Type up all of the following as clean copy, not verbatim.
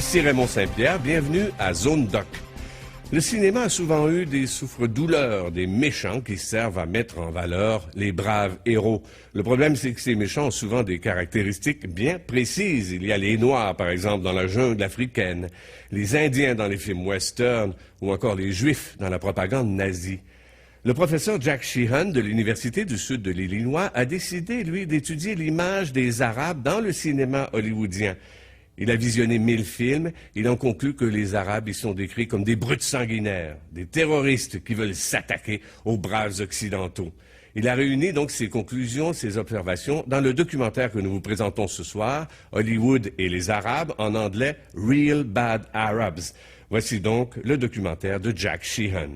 Ici Raymond Saint-Pierre, bienvenue à Zone Doc. Le cinéma a souvent eu des souffre-douleurs, des méchants qui servent à mettre en valeur les braves héros. Le problème, c'est que ces méchants ont souvent des caractéristiques bien précises. Il y a les Noirs, par exemple, dans la jungle africaine, les Indiens dans les films western, ou encore les Juifs dans la propagande nazie. Le professeur Jack Sheehan de l'Université du Sud de l'Illinois a décidé, lui, d'étudier l'image des Arabes dans le cinéma hollywoodien. Il a visionné 1000 films. Il en conclut que les Arabes y sont décrits comme des brutes sanguinaires, des terroristes qui veulent s'attaquer aux braves occidentaux. Il a réuni donc ses conclusions, ses observations dans le documentaire que nous vous présentons ce soir, Hollywood et les Arabes, en anglais Real Bad Arabs. Voici donc le documentaire de Jack Sheehan.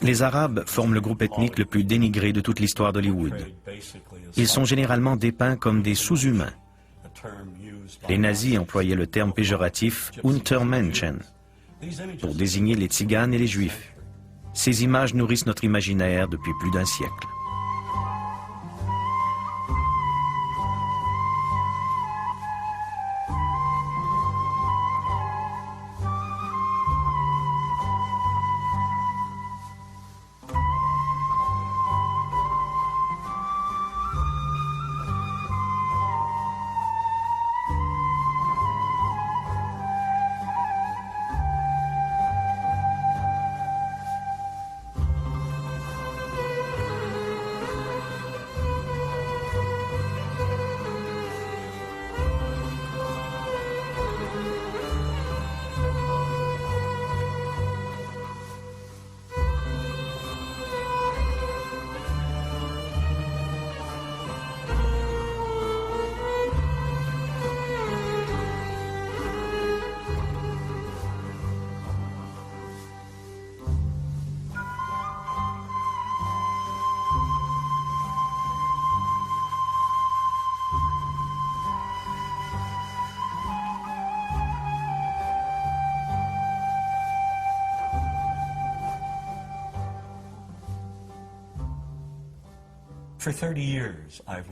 Les Arabes forment le groupe ethnique le plus dénigré de toute l'histoire d'Hollywood. Ils sont généralement dépeints comme des sous-humains. Les nazis employaient le terme péjoratif « Untermenschen » pour désigner les tziganes et les juifs. Ces images nourrissent notre imaginaire depuis plus d'un siècle.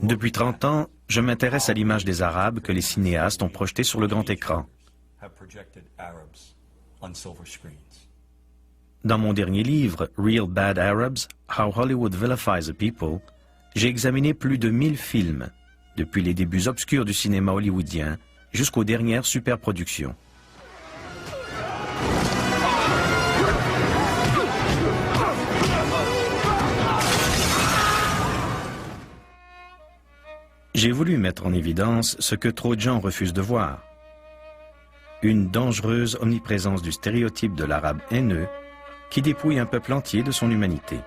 Depuis 30 ans, je m'intéresse à l'image des Arabes que les cinéastes ont projetée sur le grand écran. Dans mon dernier livre, Real Bad Arabs, How Hollywood Vilifies a People, j'ai examiné plus de 1000 films, depuis les débuts obscurs du cinéma hollywoodien jusqu'aux dernières superproductions. J'ai voulu mettre en évidence ce que trop de gens refusent de voir. Une dangereuse omniprésence du stéréotype de l'arabe haineux qui dépouille un peuple entier de son humanité.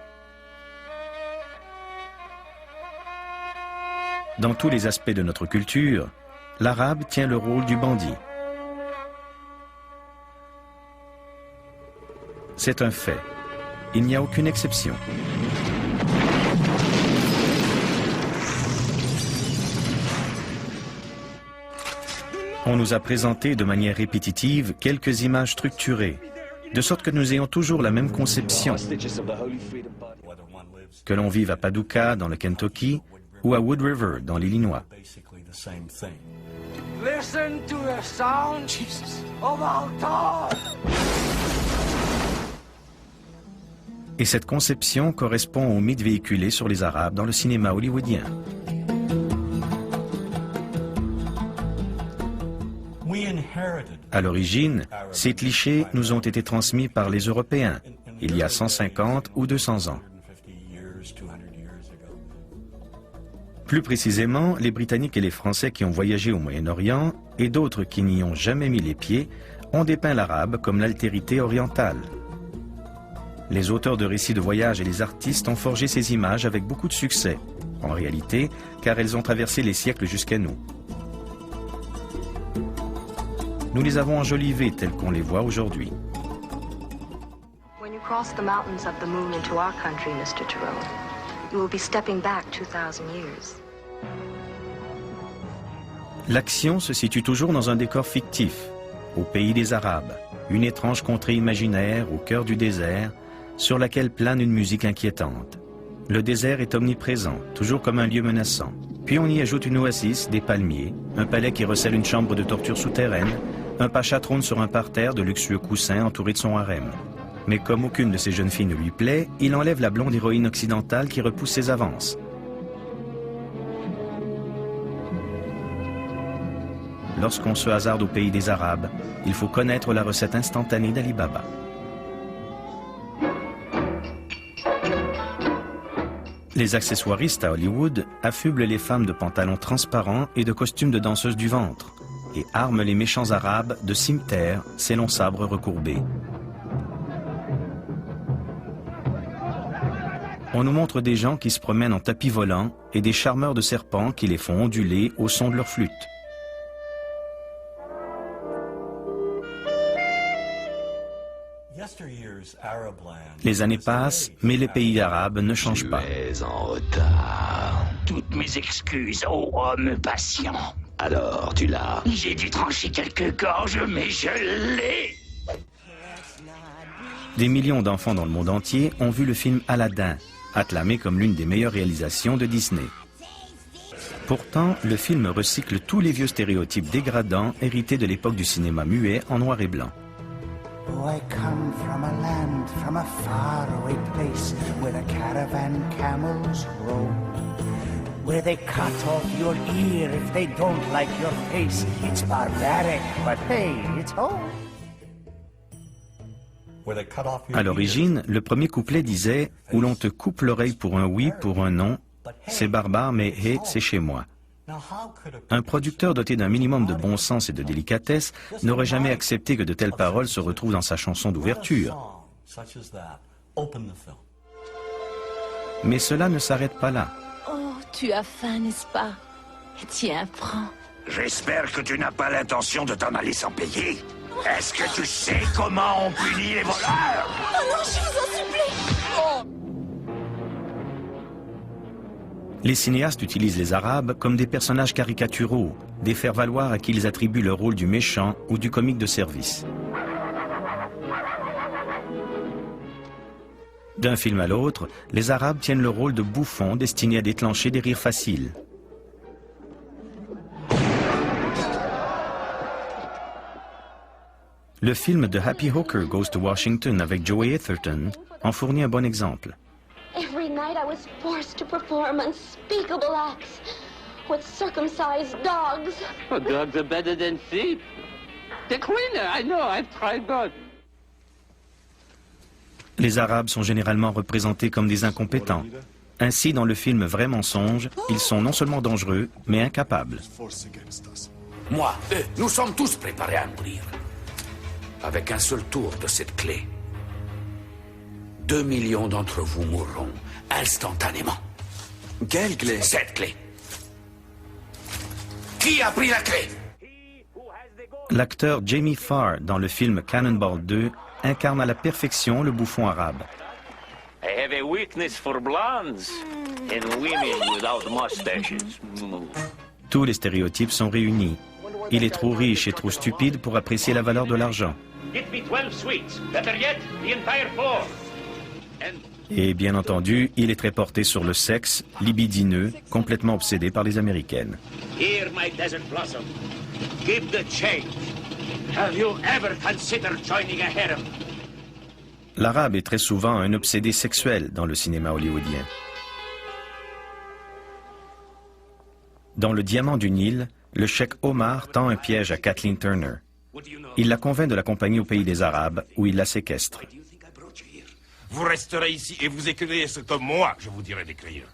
Dans tous les aspects de notre culture, l'arabe tient le rôle du bandit. C'est un fait. Il n'y a aucune exception. On nous a présenté de manière répétitive quelques images structurées, de sorte que nous ayons toujours la même conception. Que l'on vive à Paducah, dans le Kentucky, ou à Wood River, dans l'Illinois. Et cette conception correspond au mythe véhiculé sur les Arabes dans le cinéma hollywoodien. À l'origine, ces clichés nous ont été transmis par les Européens, il y a 150 ou 200 ans. Plus précisément, les Britanniques et les Français qui ont voyagé au Moyen-Orient, et d'autres qui n'y ont jamais mis les pieds, ont dépeint l'arabe comme l'altérité orientale. Les auteurs de récits de voyage et les artistes ont forgé ces images avec beaucoup de succès, en réalité, car elles ont traversé les siècles jusqu'à nous. Nous les avons enjolivées telles qu'on les voit aujourd'hui. When you cross the mountains of the moon into our country, Mr. Jerome, you will be stepping back 2000 years. L'action se situe toujours dans un décor fictif, au pays des Arabes. une étrange contrée imaginaire au cœur du désert, sur laquelle plane une musique inquiétante. Le désert est omniprésent, toujours comme un lieu menaçant. Puis on y ajoute une oasis, des palmiers, un palais qui recèle une chambre de torture souterraine, un pacha trône sur un parterre de luxueux coussins entouré de son harem. Mais comme aucune de ces jeunes filles ne lui plaît, il enlève la blonde héroïne occidentale qui repousse ses avances. Lorsqu'on se hasarde au pays des Arabes, il faut connaître la recette instantanée d'Ali Baba. Les accessoiristes à Hollywood affublent les femmes de pantalons transparents et de costumes de danseuses du ventre et arment les méchants arabes de cimetères, ces longs sabres recourbés. On nous montre des gens qui se promènent en tapis volant et des charmeurs de serpents qui les font onduler au son de leur flûte. Les années passent, mais les pays arabes ne changent pas. Tu es en retard. Toutes mes excuses, ô homme patient. Alors, tu l'as? J'ai dû trancher quelques gorges, mais je l'ai. Des millions d'enfants dans le monde entier ont vu le film Aladdin, acclamé comme l'une des meilleures réalisations de Disney. Pourtant, le film recycle tous les vieux stéréotypes dégradants hérités de l'époque du cinéma muet en noir et blanc. Oh, I come from a land, from a faraway place, where the caravan camels roam, where they cut off your ear if they don't like your face. It's barbaric, but hey, it's home. À l'origine, le premier couplet disait « Où l'on te coupe l'oreille pour un oui, pour un non, c'est barbare, mais hé, c'est chez moi ». Un producteur doté d'un minimum de bon sens et de délicatesse n'aurait jamais accepté que de telles paroles se retrouvent dans sa chanson d'ouverture. Mais cela ne s'arrête pas là. Oh, tu as faim, n'est-ce pas? Tiens, prends. J'espère que tu n'as pas l'intention de t'en aller sans payer. Est-ce que tu sais comment on punit les voleurs? Oh non, je vous en supplie! Oh. Les cinéastes utilisent les Arabes comme des personnages caricaturaux, des faire-valoir à qui ils attribuent le rôle du méchant ou du comique de service. D'un film à l'autre, les Arabes tiennent le rôle de bouffons destinés à déclencher des rires faciles. Le film The Happy Hooker Goes to Washington avec Joey Atherton en fournit un bon exemple. Every night I was forced to perform unspeakable acts with circumcised dogs. Oh, dogs are better than sheep. They're cleaner, I know, I've tried both. Les Arabes sont généralement représentés comme des incompétents. Ainsi, dans le film Vrai mensonge, ils sont non seulement dangereux, mais incapables. Moi, eux, nous sommes tous préparés à mourir. Avec un seul tour de cette clé. 2 millions d'entre vous mourront instantanément. Quelle clé? Cette clé. Qui a pris la clé? L'acteur Jamie Farr, dans le film Cannonball 2, incarne à la perfection le bouffon arabe. I have a weakness for blondes and women without mustaches. Tous les stéréotypes sont réunis. Il est trop riche et trop stupide pour apprécier la valeur de l'argent. Et bien entendu, il est très porté sur le sexe, libidineux, complètement obsédé par les Américaines. Here, my desert blossom. Give the change. Have you ever considered joining a harem? L'arabe est très souvent un obsédé sexuel dans le cinéma hollywoodien. Dans Le Diamant du Nil, le cheikh Omar tend un piège à Kathleen Turner. Il la convainc de l'accompagner au pays des Arabes, où il la séquestre. Vous resterez ici et vous écrivez ce que moi, je vous dirai d'écrire.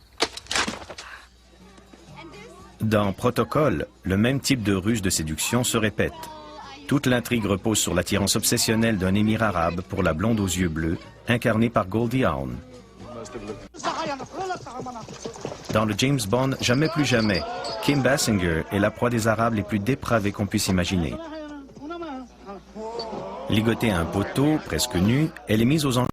Dans Protocole, le même type de ruse de séduction se répète. Toute l'intrigue repose sur l'attirance obsessionnelle d'un émir arabe pour la blonde aux yeux bleus, incarnée par Goldie Hawn. Dans le James Bond Jamais plus jamais, Kim Basinger est la proie des Arabes les plus dépravés qu'on puisse imaginer. Ligotée à un poteau, presque nue, elle est mise aux enchères